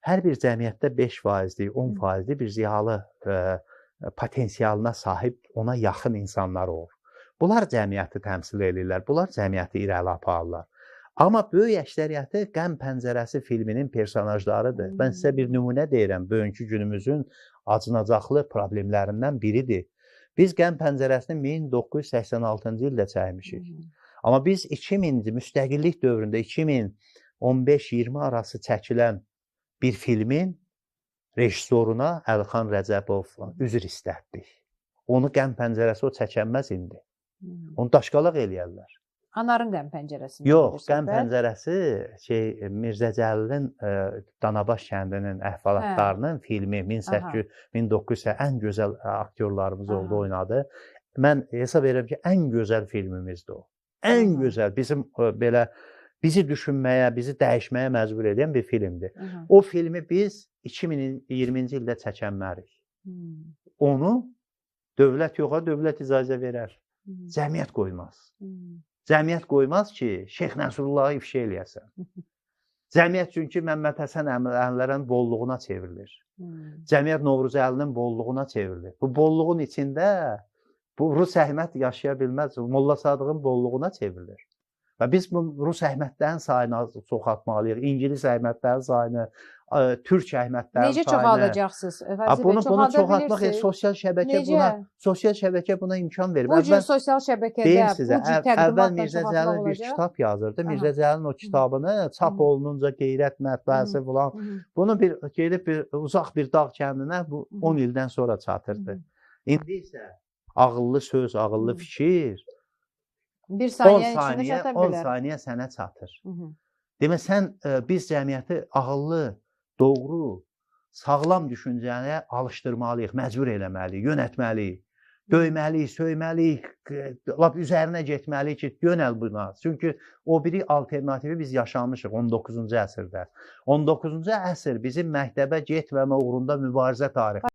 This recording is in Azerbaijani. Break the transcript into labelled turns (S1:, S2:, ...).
S1: hər bir cəmiyyətdə 5%lik, 10%lik bir ziyalı potensialına sahib, ona yaxın insanlar olur. Bunlar cəmiyyəti təmsil edirlər, bunlar cəmiyyəti irəli aparırlar. Amma böyük əksəriyyəti Qəm Pəncərəsi filminin personajlarıdır. Mən sizə bir nümunə deyirəm, bugünkü günümüzün acınacaqlı problemlərindən biridir. Biz Qəm Pəncərəsini 1986-cı ildə çəkmişik. Amma biz 2000-ci müstəqillik dövründə 2015-20 arası çəkilən bir filmin rejissoruna Əlixan Rəcəbov üzr istətdik. Onu Qəm Pəncərəsi o çəkənməz indi. Onu daşqalaq eləyərlər.
S2: Anarın Qəm Pəncərəsini.
S1: Yox, Qəm Pəncərəsi Mirzə Cəlilin Danabaş kəndinin əhvalatlarının filmi 1900 ən gözəl aktyorlarımız oldu, oynadı. Mən hesab edirəm ki, ən gözəl filmimizdir o. Ən gözəl, bizim belə bizi düşünməyə, bizi dəyişməyə məcbur edən bir filmdir. O filmi biz 2020-ci ildə çəkənmərik. Onu dövlət yoxa, dövlət icazə verər. Cəmiyyət qoymaz. Cəmiyyət qoymaz ki, Şeyx Nəsrullahı ifşa eləyəsən. Cəmiyyət çünki Məmməd Həsən əmlərin bolluğuna çevrilir. Cəmiyyət Novruzəlinin bolluğuna çevrilir. Bu bolluğun içində bu Rus Əhməd yaşaya bilməz. Molla Sadığın bolluğuna çevrilir. Və biz bu Rus Əhmədlərin sayını çoxaltmalıyıq. İngilis Əhmədlərin sayını, Türk Əhmədlərin sayını.
S2: Necə çoxaldacaqsınız?
S1: Bunu çoxaltmaq sosial şəbəkə buna imkan verir.
S2: Bu cür sosial şəbəkədə bu cür
S1: əvvəl Mirzə Cəlil bir kitab yazırdı. Mirzə Cəlilin o kitabını çap olununca Qeyrət mətbəəsi falan. Bunu gedib uzaq bir dağ kəndinə 10 ildən sonra çatırdı. İndi isə ağıllı söz, ağıllı fikir
S2: 10 saniyə
S1: sənə çatır. Demək, biz cəmiyyəti ağıllı, doğru, sağlam düşüncəni alışdırmalıyıq, məcbur eləməliyik, yönətməliyik, döyməliyik, söyməliyik, lap üzərinə getməliyik ki, yönəl buna. Çünki o biri alternativi biz yaşamışıq 19-cu əsrdə. 19-cu əsr bizim məktəbə getməmə uğrunda mübarizə tarixi.